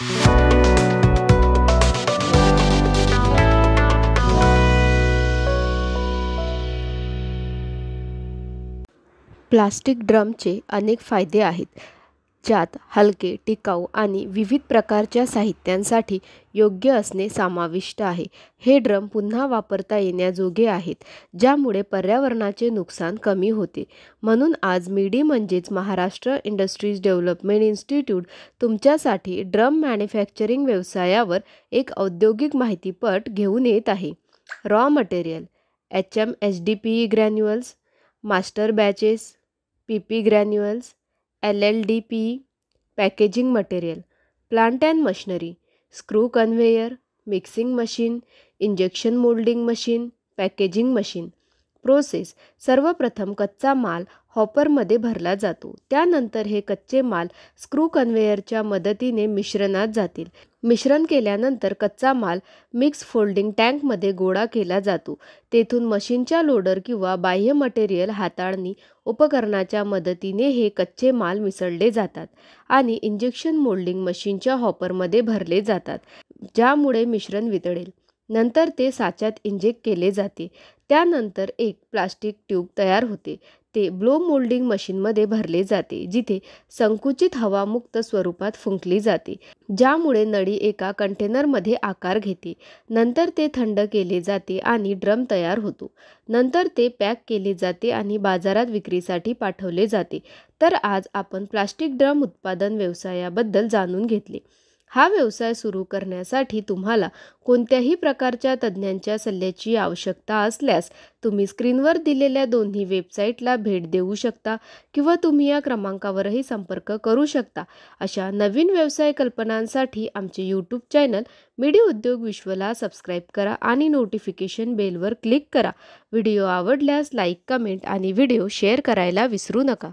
Plastic ड्रमचे अनेक फायदे आहेत, ज्यात हलके, टिकाऊ आणि विविध प्रकारच्या साहित्यांसाठी योग्य असणे समाविष्ट आहे. हे ड्रम पुन्हा वापरता येण्याजोगे आहेत, ज्यामुळे पर्यावरणाचे नुकसान कमी होते. म्हणून आज मिडी म्हणजेच महाराष्ट्र इंडस्ट्रीज डेव्हलपमेंट इन्स्टिट्यूट तुमच्यासाठी ड्रम मॅन्युफॅक्चरिंग व्यवसायावर एक औद्योगिक माहितीपट घेऊन येत आहे. Raw material: HMHDPE granules, master batches, PP granules, LLDPE. Packaging material: plant and machinery, screw conveyor, mixing machine, injection moulding machine, packaging machine. Process: सर्वप्रथम कच्चा माल हॉपरमध्ये भरला जातो. त्यानंतर हे कच्चे माल स्क्रू कन्व्हेयरच्या मदतीने मिश्रणात जातील. मिश्रण केल्यानंतर कच्चा माल मिक्स फोल्डिंग टँकमध्ये गोळा केला जातो. तेथून मशीनच्या लोडर किंवा बाह्य मटेरियल हाताळणी उपकरणाच्या मदतीने हे कच्चे माल मिसळले जातात आणि इंजेक्शन मोल्डिंग मशीनच्या हॉपरमध्ये भरले जातात, ज्यामुळे मिश्रण वितळेल. नंतर ते साच्यात इंजेक्ट केले जाते. त्यानंतर एक प्लास्टिक ट्यूब तयार होते. ते ब्लो मोल्डिंग मशीनमध्ये भरले जाते, जिथे संकुचित हवा मुक्त स्वरूपात फुंकली जाते, ज्यामुळे नळी एका कंटेनरमध्ये आकार घेते. नंतर ते थंड केले जाते आणि ड्रम तयार होतो. नंतर ते पॅक केले जाते आणि बाजारात विक्रीसाठी पाठवले जाते. तर आज आपण प्लास्टिक ड्रम उत्पादन व्यवसायाबद्दल जाणून घेतले. हा व्यवसाय सुरू करण्यासाठी तुम्हाला कोणत्याही प्रकारच्या तज्ज्ञांच्या सल्ल्याची आवश्यकता असल्यास तुम्ही स्क्रीनवर दिलेल्या दोन्ही वेबसाईटला भेट देऊ शकता किंवा तुम्ही या क्रमांकावरही संपर्क करू शकता. अशा नवीन व्यवसाय कल्पनांसाठी आमचे यूट्यूब चॅनल मिडी उद्योग विश्वला सबस्क्राईब करा आणि नोटिफिकेशन बेलवर क्लिक करा. व्हिडिओ आवडल्यास लाईक, कमेंट आणि व्हिडिओ शेअर करायला विसरू नका.